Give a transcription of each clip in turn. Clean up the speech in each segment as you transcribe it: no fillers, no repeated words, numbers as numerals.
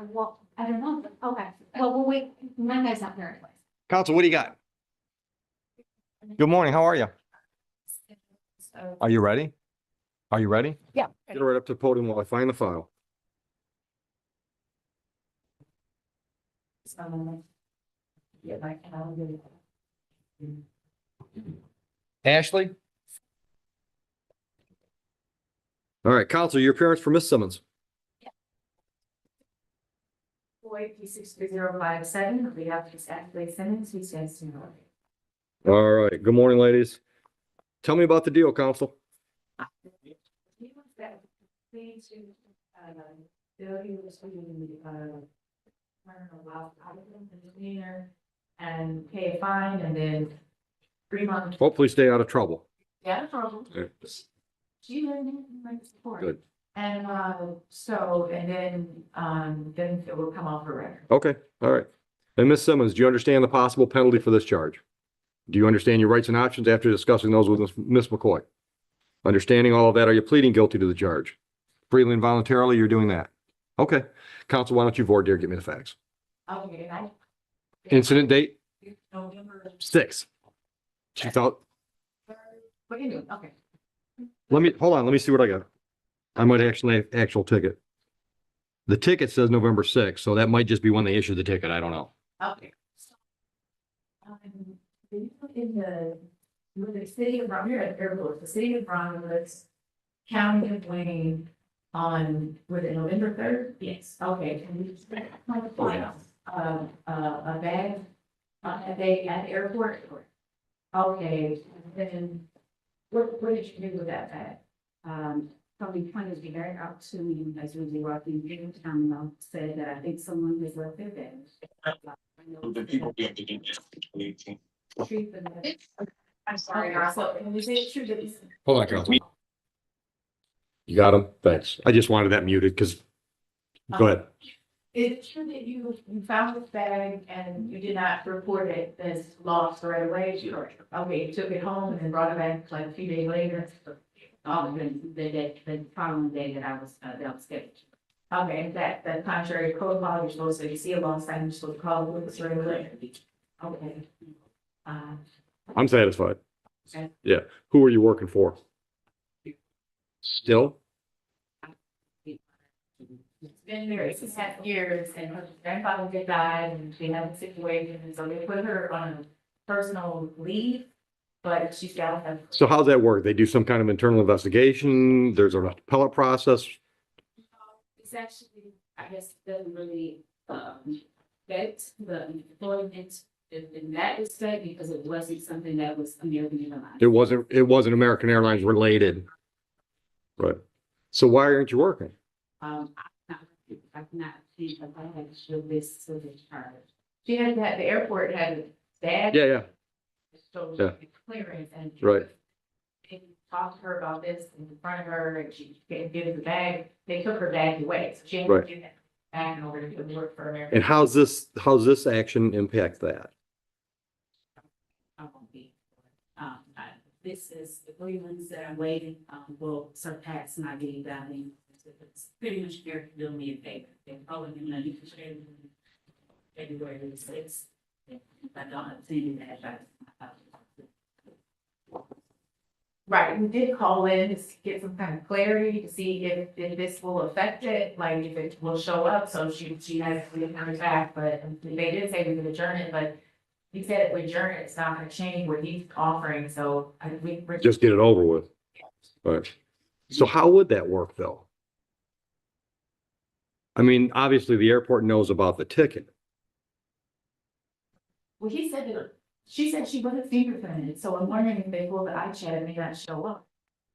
Well, I don't know. Okay. Well, we'll wait. My guy's not there anyways. Counsel, what do you got? Good morning. How are you? So, Are you ready? Are you ready? yeah. Get right up to the podium while I find the file. Yeah, like, I'll do it. Ashley? All right, counsel, your appearance for Miss Simmons. Boy, 36357, we have this Ashley Simmons, who stands to know. All right, good morning, ladies. Tell me about the deal, counsel. He was that, please, Billy was reading and pay a fine and then 3 months. Hopefully stay out of trouble. Yeah, problem. She didn't like support. Good. And so, and then it will come off her record. Okay, all right. And Miss Simmons, do you understand the possible penalty for this charge? Do you understand your rights and options after discussing those with Miss McCoy? Understanding all of that, are you pleading guilty to the charge? Freely and voluntarily, you're doing that? Okay. Counsel, why don't you voir dire, give me the facts. Okay, and Incident date, November 6. She felt, What you doing? Okay. hold on, let me see what I got. I might actually have actual ticket. The ticket says November 6th, so that might just be when they issued the ticket. I don't know. Okay. So, in the city of Romulus, here at the airport, the city of Romulus, county of Wayne, was it November 3rd? Yes. Okay, and we spent like a bag at the airport. Okay, then what did you do with that bag? So we pointed the bag out to me as we were walking in town, and said that I think someone has left their bag. The people get to do this. I'm sorry, so, and is it true that it's Hold on, Counsel. You got him? Thanks. I just wanted that muted because, go ahead. Is it true that you found this bag and you did not report it as lost right away? Okay, you took it home and then brought it back like a few days later? Oh, the following day that I was scheduled. Okay, and that contrary to protocol, you're supposed to, if you see a lost item, you're supposed to call the police right away. Okay. I'm satisfied. Okay. Yeah. Who are you working for? Still? It's been there 6.5 years and her grandfather had died and she had a situation, and so they put her on a personal leave, but she's got to have. So how's that work? They do some kind of internal investigation? There's an appellate process? It's actually, I guess, doesn't really, vet the employment in that respect, because it wasn't something that was American Airlines. It wasn't American Airlines related. Right. So why aren't you working? I cannot see if I had to show this to the charge. She had that, the airport had a bag. Yeah. So Yeah. clearance and. Right. They talked to her about this in front of her and she gave the bag, they took her bag away, so she had to Right. do that. Back in order to work for American. And how's this action impact that? I won't be. This is the grievance that I'm waiting, will surpass my getting down in. It's pretty much here to do me a favor. They're probably gonna need to share February the 6th. I don't have seen that. Right, we did call in to get some kind of clarity to see if this will affect it, like if it will show up, so she has to get her back, but they did say we could adjourn it, but he said if we adjourn it, it's not gonna change what he's offering, so we're Just get it over with. Right. So how would that work though? I mean, obviously the airport knows about the ticket. well, he said that, she said she wasn't fingerprinted, so I'm wondering if they pull the iChat and may not show up.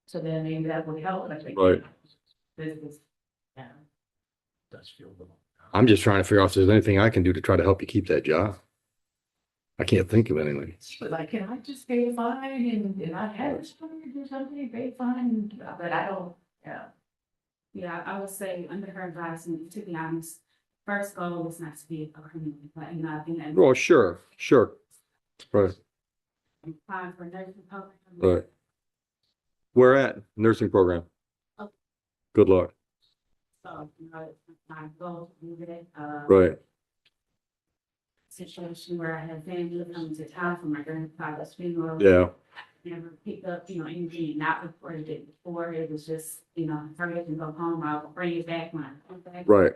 So then maybe that would help, I think. Right. This is, yeah. I'm just trying to figure out if there's anything I can do to try to help you keep that job. I can't think of anything. She was like, can I just pay a fine and I have to do something, pay a fine, but I don't, yeah. Yeah, I would say under her advisement, to be honest, first goal was not to be a criminal, but you know, I think that. Oh, sure. Right. Applying for nursing program. Right. Where at? Nursing program. Oh. Good luck. So, you know, it's my goal to do that. Right. Situation where I had family coming to town for my grandfather's funeral. Yeah. Never picked up, you know, anything not reported it before. It was just, you know, hurry up and go home. I'll bring it back when I come back. Right.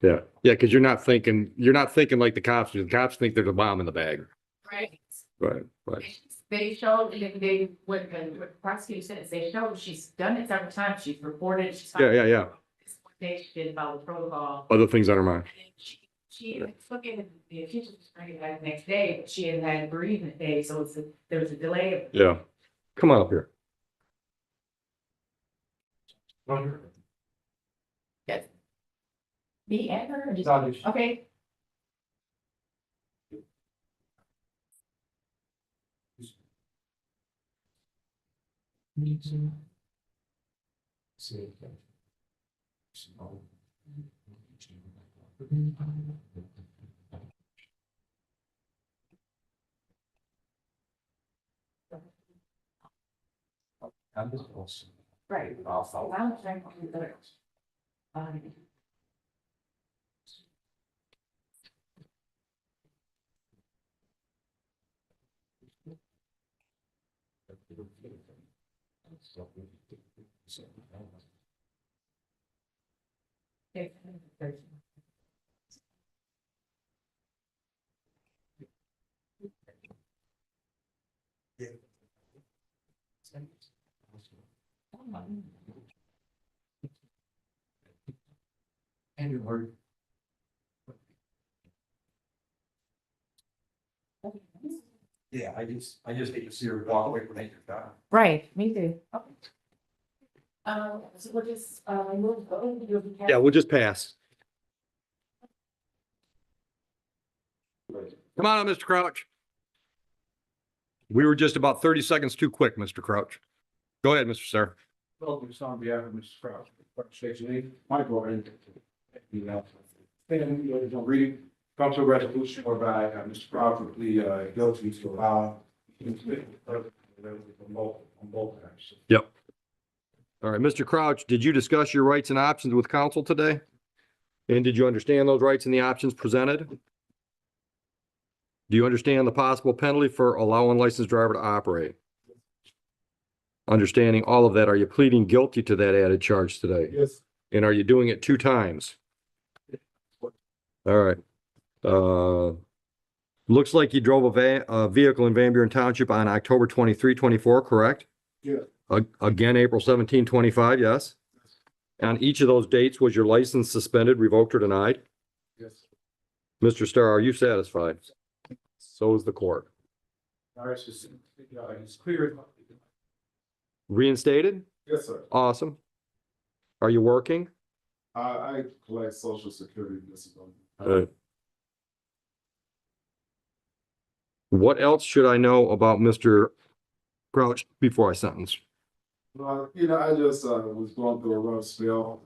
Yeah. Yeah. Because you're not thinking like the cops do. The cops think there's a bomb in the bag. Right. Right. Right. They showed, what the prosecutor said, is they showed she's done it several times, she's reported, she's. Yeah. Yeah. Yeah. This one day she did follow the protocol. Other things on her mind. And then she took it, the future was bringing it back the next day, but she had bereavement day, so there was a delay. Yeah. Come on up here. Yes. Me and her, or just, Sorry. okay, right, also, I was trying to do that. Okay. Andrew Word. Yeah, I just hate to see her walk away from it. Right, me too. Okay. So we'll just, move on. You'll be. Yeah. We'll just pass. Come on, Mr. Crouch. We were just about 30 seconds too quick, Mr. Crouch. Go ahead, Mr. Sarah. Welcome to on behalf of Mrs. Crouch, Station 8, Michael, and original reading, council resolution whereby Mr. Crouch would plead guilty to allow on both times. Yep. All right, Mr. Crouch, did you discuss your rights and options with counsel today? And did you understand those rights and the options presented? Do you understand the possible penalty for allowing unlicensed driver to operate? Understanding all of that, are you pleading guilty to that added charge today? Yes. And are you doing it 2 times? All right. Looks like you drove a vehicle in Van Buren Township on October 23, 24, correct? Yeah. Again, April 17, 25, yes? On each of those dates, was your license suspended, revoked, or denied? Yes. Mr. Starr, are you satisfied? So is the court. All right, it's clear. Reinstated? Yes, sir. Awesome. Are you working? I collect social security disability. What else should I know about Mr. Crouch before I sentence? I just was going through a rough spell.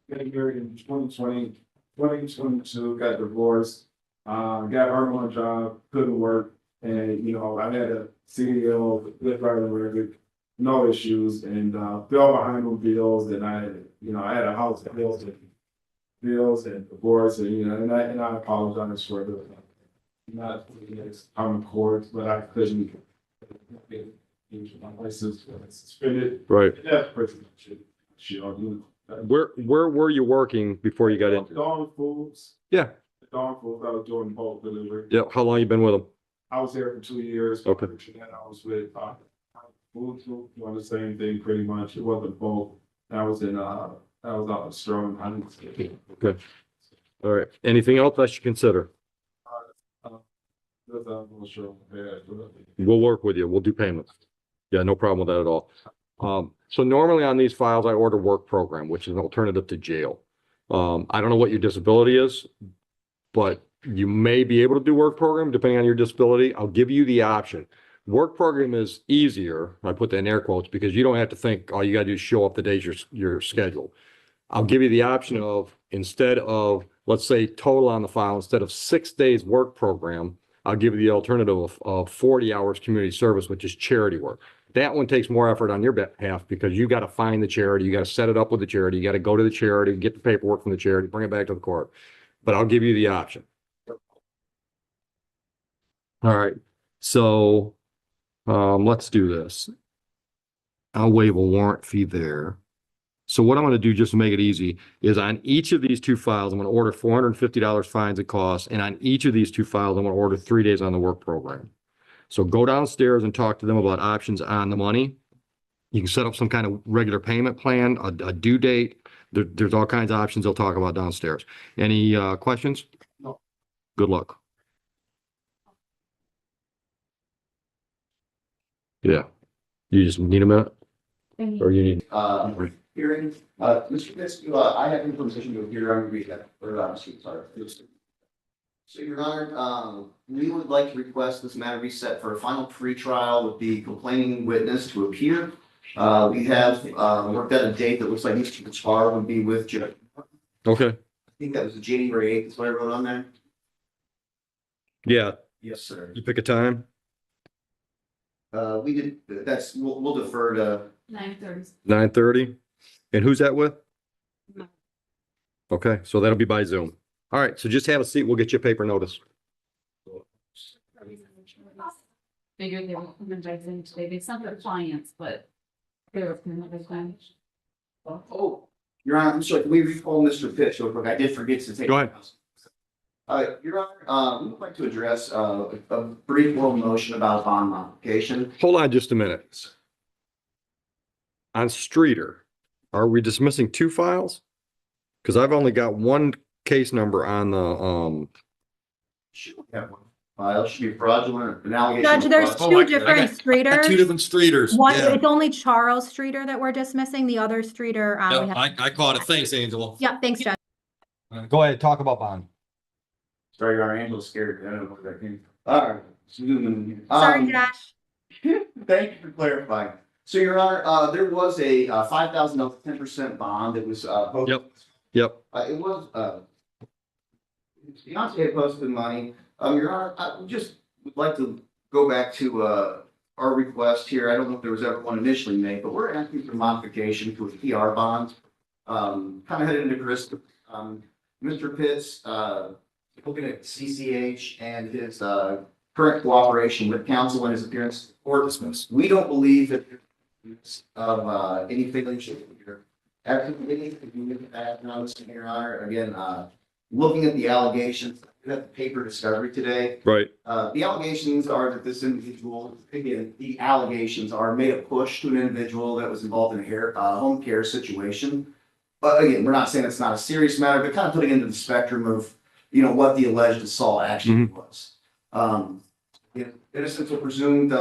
Getting married in 2020, 2022, got divorced, got hurt on a job, couldn't work. And, I had a CDL, good driving record, no issues, and fell behind on bills. And I had a house that bills and divorce, and I apologize for the not common court, but I couldn't. My license suspended. Right. And that's pretty much it. Where were you working before you got into? Dawn Foods. Yeah. Dawn Foods, I was doing bulk delivery. Yeah. How long you been with them? I was there for 2 years. Okay. And I was with Food Group, doing the same thing pretty much. It wasn't bulk. I was out of Sterling. Okay. All right. Anything else I should consider? We'll work with you. We'll do payments. Yeah, no problem with that at all. So normally on these files, I order work program, which is an alternative to jail. I don't know what your disability is, but you may be able to do work program depending on your disability. I'll give you the option. Work program is easier. I put that in air quotes because you don't have to think, all you gotta do is show up the days you're scheduled. I'll give you the option of, instead of, let's say total on the file, instead of 6 days work program, I'll give you the alternative of 40 hours community service, which is charity work. That one takes more effort on your behalf because you got to find the charity, you got to set it up with the charity, you got to go to the charity, get the paperwork from the charity, bring it back to the court. But I'll give you the option. All right, so let's do this. I'll waive a warrant fee there. So what I'm going to do, just to make it easy, is on each of these two files, I'm going to order $450 fines and costs, and on each of these two files, I'm going to order 3 days on the work program. So go downstairs and talk to them about options on the money. You can set up some kind of regular payment plan, a due date. There's all kinds of options they'll talk about downstairs. Any questions? No. Good luck. Yeah. You just need a minute? Or you need? Hearing, Mr. Fisk, I have information to appear on read that, sorry. So, Your Honor, we would like to request this matter be set for a final pretrial with the complaining witness to appear. We have, worked out a date that looks like Mr. Kaspar would be with Judge. Okay. I think that was January 8th, is what I wrote on there. Yeah. Yes, sir. You pick a time? We did, we'll defer to. 9:30. 9:30? And who's that with? No. Okay, so that'll be by Zoom. All right, so just have a seat. We'll get you a paper notice. Figured they were coming back in today. They sent their clients, but they were coming back in. Oh, Your Honor, I'm sorry, can we recall Mr. Pitts real quick? I did forget to take. Go ahead. Your Honor, we would like to address a brief oral motion about a bond modification. Hold on just a minute. On Streeter, are we dismissing two files? Because I've only got one case number on the, Should have one file, should be fraudulent, an allegation. Judge, of there's fraud. two different Streeters. different Streeters. One, it's only Charles Streeter that we're dismissing. The other Streeter, we have. I caught it. Thanks, Angela. Yeah, thanks, Judge. Go ahead, talk about bond. Sorry, Your Honor, Angela's scared. I don't know where that came from. All right. Sorry, Josh. Thank you for clarifying. So, Your Honor, there was a $5,000 10% bond that was posted. Yep. It was not to posted money. Your Honor, I just would like to go back to our request here. I don't know if there was ever one initially made, but we're asking for modification to a PR bond. Kind of headed into Chris. Mr. Pitts, looking at CCH and his current cooperation with counsel and his appearance in court. We don't believe that of any failure here. After the meeting, if you look at that, notice, Your Honor, again, looking at the allegations, we have the paper discovery today. Right. The allegations are that this individual, again, the allegations are made a push to an individual that was involved in a home care situation. But again, we're not saying it's not a serious matter, but kind of putting into the spectrum of, what the alleged assault actually was. Innocence or presumed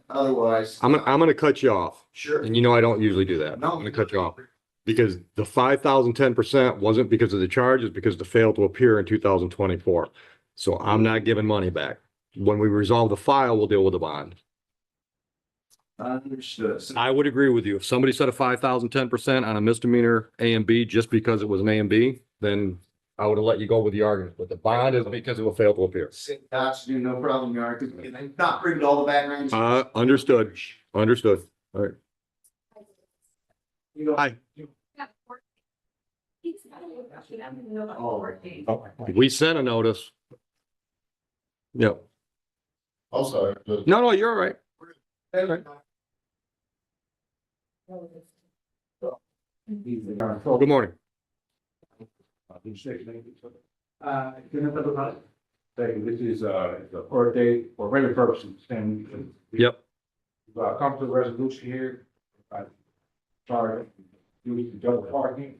otherwise. I'm gonna cut you off. Sure. And I don't usually do that. No. I'm gonna cut you off. Because the 5,000 10% wasn't because of the charges, because the failed to appear in 2024. So I'm not giving money back. When we resolve the file, we'll deal with the bond. Understood. I would agree with you. If somebody said a 5,000 10% on a misdemeanor A and B just because it was an A and B, then I would have let you go with the argument. But the bond is because it will fail to appear. Absolutely no problem, Your Honor. I'm not privy to all the background. Understood. Understood. All right. Hi. We sent a notice. Yep. Also, No, you're all right. All right. Good morning. This is the court date for regular purposes and. Yep. Come to a resolution here. Sorry, due to double parking.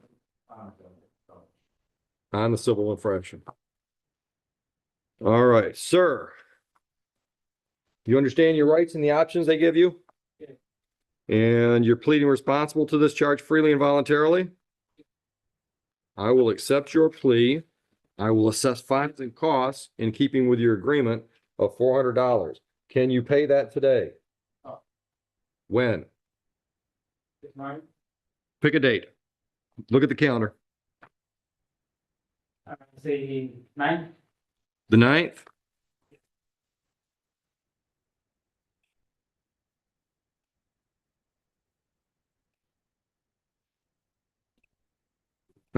On the civil infraction. All right, sir. You understand your rights and the options they give you? And you're pleading responsible to this charge freely and voluntarily? I will accept your plea. I will assess fines and costs in keeping with your agreement of $400. Can you pay that today? When? Pick a date. Look at the calendar. Say 9. The 9th?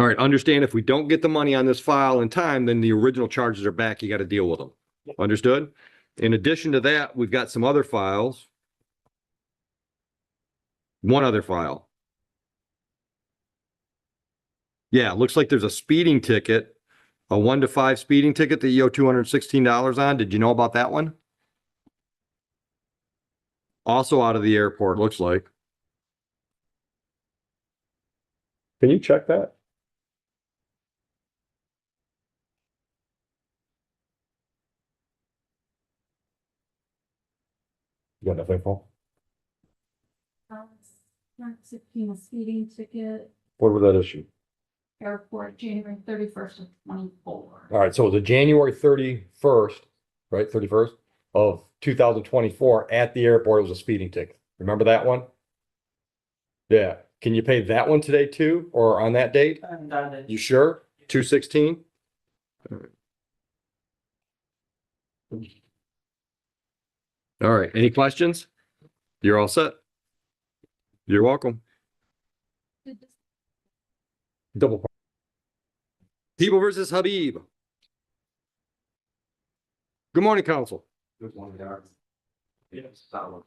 All right, understand if we don't get the money on this file in time, then the original charges are back. You got to deal with them. Understood? In addition to that, we've got some other files. One other file. Yeah, it looks like there's a speeding ticket, a 1 to 5 speeding ticket that you owe $216 on. Did you know about that one? Also out of the airport, looks like. Can you check that? You got nothing, Paul? Speeding ticket, What was that issue? airport, January 31st of 24. All right, so the January 31st, right, 31st of 2024 at the airport, it was a speeding ticket. Remember that one? Yeah. Can you pay that one today too, or on that date? I haven't done it. You sure? 216? All right, any questions? You're all set. You're welcome. Double. People versus Habib. Good morning, council. Good one, Darren. Yes, that one.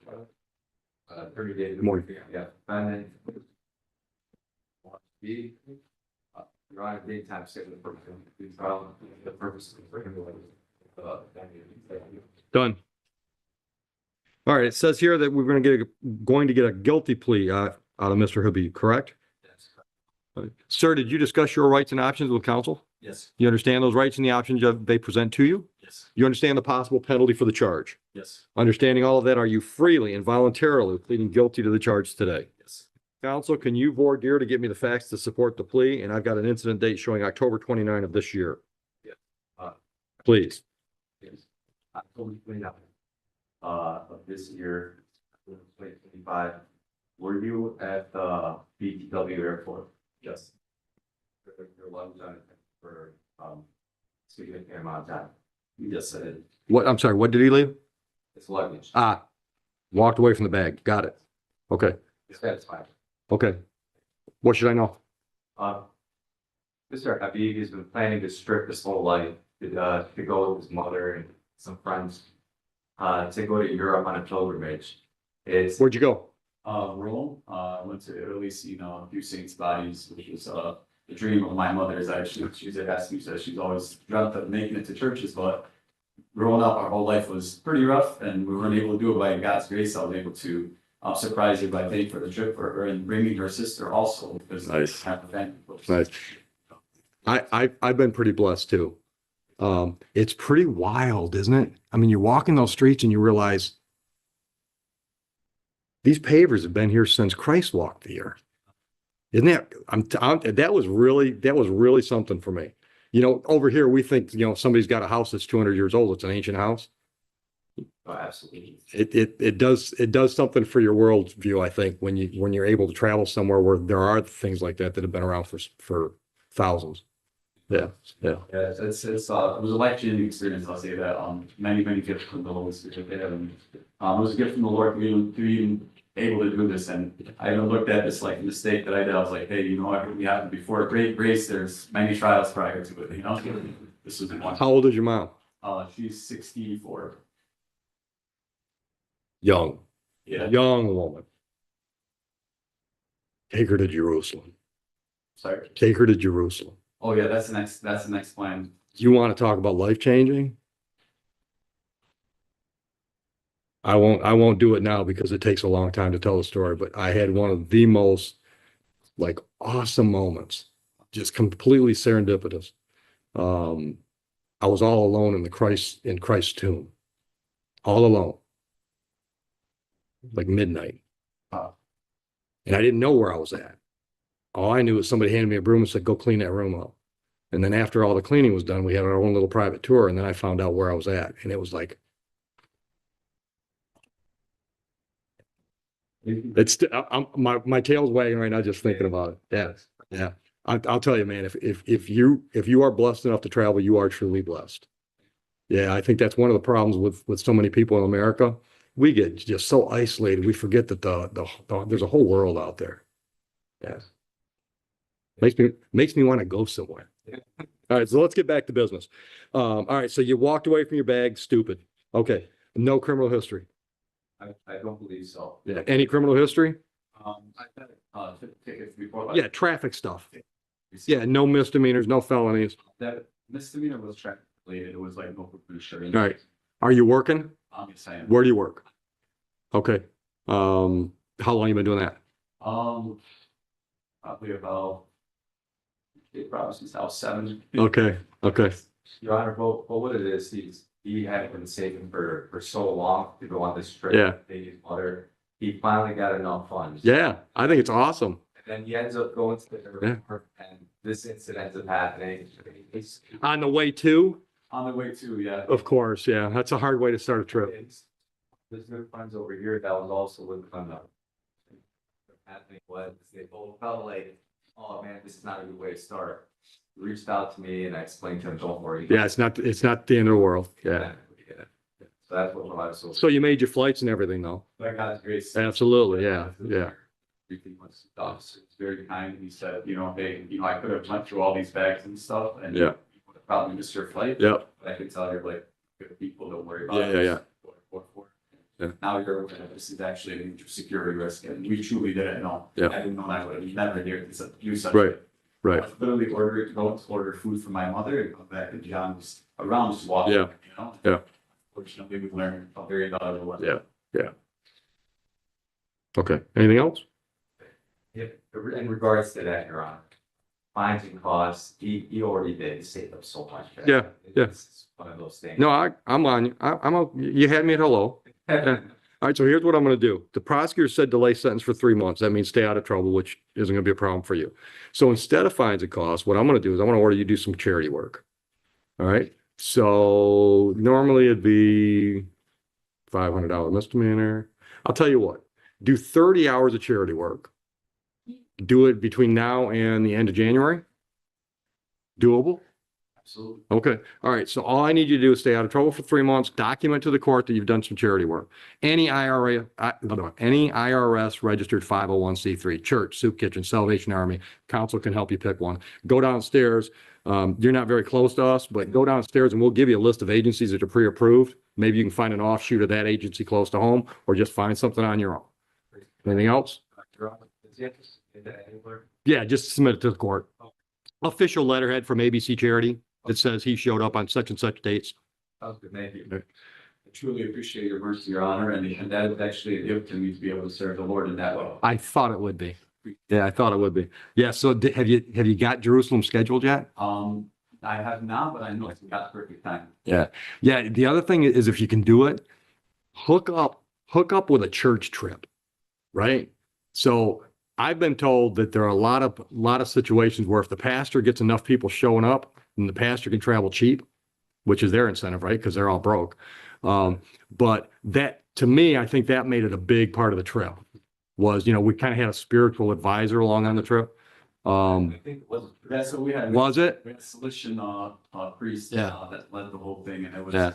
30 days. Good morning. Yeah, and then. Be. You're on a daytime statement for the purpose of. Done. All right, it says here that we're going to get a guilty plea out of Mr. Habib, correct? Yes. Sir, did you discuss your rights and options with counsel? Yes. You understand those rights and the options they present to you? Yes. You understand the possible penalty for the charge? Yes. Understanding all of that, are you freely and voluntarily pleading guilty to the charge today? Yes. Counsel, can you voir dire to get me the facts to support the plea? And I've got an incident date showing October 29 of this year. Yeah. Please. Yes. October 29th of this year, 2025. Were you at the BTW airport? Yes. Your lunch time for significant amount of time. You just said it. What, I'm sorry, what did he leave? It's luggage. Walked away from the bag. Got it. Okay. That's fine. Okay. What should I know? Mr. Habib has been planning this trip his whole life to go with his mother and some friends to go to Europe on a pilgrimage. Where'd you go? Rome. Went to Italy, seen a few saints' bodies, which was the dream of my mother's. Actually, she's asked me, so she's always dreamt of making it to churches, but growing up, our whole life was pretty rough, and we weren't able to do it. By God's grace, I was able to surprise her by paying for the trip for her and bringing her sister also, because Nice. I have a family. Nice. I've been pretty blessed too. It's pretty wild, isn't it? I mean, you're walking those streets and you realize these pavers have been here since Christ walked the earth. Isn't that, that was really something for me. You know, over here, we think, somebody's got a house that's 200 years old. It's an ancient house. Oh, absolutely. It does something for your worldview, I think, when you're able to travel somewhere where there are things like that have been around for thousands. Yeah. Yeah, it was a life-changing experience. I'll say that. Many gifts from the Holy Spirit. It was a gift from the Lord to even able to do this. And I looked at this like a mistake that I did. I was like, hey, everything happened before great grace. There's many trials prior to it. This was one. How old is your mom? She's 64. Young. Yeah. Young woman. Take her to Jerusalem. Sorry. Take her to Jerusalem. Oh yeah, that's the next plan. You want to talk about life changing? I won't do it now because it takes a long time to tell the story, but I had one of the most awesome moments, just completely serendipitous. I was all alone in Christ's tomb, all alone, like midnight. And I didn't know where I was at. All I knew was somebody handed me a broom and said, go clean that room up. And then after all the cleaning was done, we had our own little private tour. And then I found out where I was at. And it was like, my tail's wagging right now just thinking about it. Yeah. Yeah. I'll tell you, man, if you are blessed enough to travel, you are truly blessed. Yeah. I think that's one of the problems with so many people in America. We get just so isolated. We forget that there's a whole world out there. Yeah. Makes me want to go somewhere. All right, so let's get back to business. All right, so you walked away from your bag, stupid. Okay, no criminal history. I don't believe so. Yeah, any criminal history? I've had, tickets before. but Yeah, traffic stuff. Yeah, no misdemeanors, no felonies. That misdemeanor was traffic related. It was like no insurance. All right. Are you working? Yes, I am. Where do you work? Okay. How long you been doing that? Probably about, probably since I was 7. Okay, okay. Your Honor, but what it is, he had been saving for so long to go on this trip. Yeah. Pay his mother. He finally got enough funds. Yeah, I think it's awesome. And then he ends up going to the airport and this incident ends up happening. He's On the way to, on the way to, yeah. of course, yeah, that's a hard way to start a trip. There's good friends over here that was also with them. Happening was they both felt like, oh man, this is not a good way to start. Reached out to me and I explained to him, don't worry. Yeah, it's not the end of the world. Yeah. So that's what I was so. So you made your flights and everything though? I got his grace. Absolutely, yeah, yeah. Everything was, it's very kind. He said, hey, I could have went through all these bags and stuff and Yeah. you would have probably missed your flight. Yep. But I could tell you, like, good people, don't worry about Yeah, it. yeah. Yeah. Now you're aware that this is actually an security risk and we truly didn't know. Yeah. I didn't know I would have never dared to do such. Right, right. I was literally order food for my mother and come back and John was around just walking. Yeah. Yeah. Fortunately, we learned a very valuable lesson. Yeah, yeah. Okay, anything else? In regards to that, Your Honor, fines and costs, he already did save up so much. Yeah, yeah. It's one of those things. No, I'm on you. You had me at hello. Yeah. All right, so here's what I'm gonna do. The prosecutor said delay sentence for 3 months. That means stay out of trouble, which isn't gonna be a problem for you. So instead of fines and costs, what I'm gonna do is I'm gonna order you to do some charity work. All right, so normally it'd be $500 misdemeanor. I'll tell you what, do 30 hours of charity work. Do it between now and the end of January. Doable? Absolutely. Okay, all right, so all I need you to do is stay out of trouble for 3 months, document to the court that you've done some charity work. Any IRS registered 501c3, church, soup kitchen, Salvation Army, council can help you pick one. Go downstairs, you're not very close to us, but go downstairs and we'll give you a list of agencies that are pre-approved. Maybe you can find an offshoot of that agency close to home, or just find something on your own. Anything else? Yeah, just submit it to the court. Official letterhead from ABC Charity that says he showed up on such and such dates. Sounds good, thank you. I truly appreciate your mercy, Your Honor, and that is actually a gift to me to be able to serve the Lord in that way. I thought it would be. Yeah, I thought it would be. Yeah, so have you got Jerusalem scheduled yet? I have not, but I know it's got perfect time. Yeah. Yeah, the other thing is if you can do it, hook up with a church trip, right? So I've been told that there are a lot of situations where if the pastor gets enough people showing up, then the pastor can travel cheap, which is their incentive, right? Because they're all broke. But that, to me, I think that made it a big part of the trip. Was, we kind of had a spiritual advisor along on the trip. I think it was, that's what we had. Was it? We had a Salesian priest Yeah. that led the whole thing, and it was Yeah.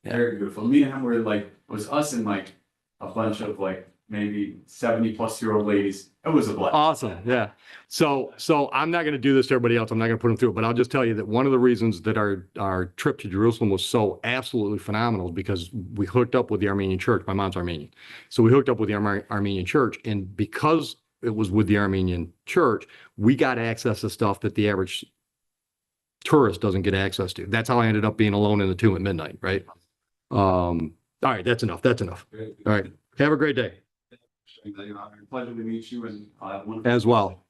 very beautiful. Me and him were like, it was us and like a bunch of like maybe 70-plus-year-old ladies. It was a blessing. Awesome. Yeah. So I'm not going to do this to everybody else. I'm not going to put them through it, but I'll just tell you that one of the reasons that our trip to Jerusalem was so absolutely phenomenal is because we hooked up with the Armenian church. My mom's Armenian. So we hooked up with the Armenian church, and because it was with the Armenian church, we got access to stuff that the average tourist doesn't get access to. That's how I ended up being alone in the tomb at midnight, right? All right, that's enough. That's enough. All right. Have a great day. Pleasure to meet you and As well.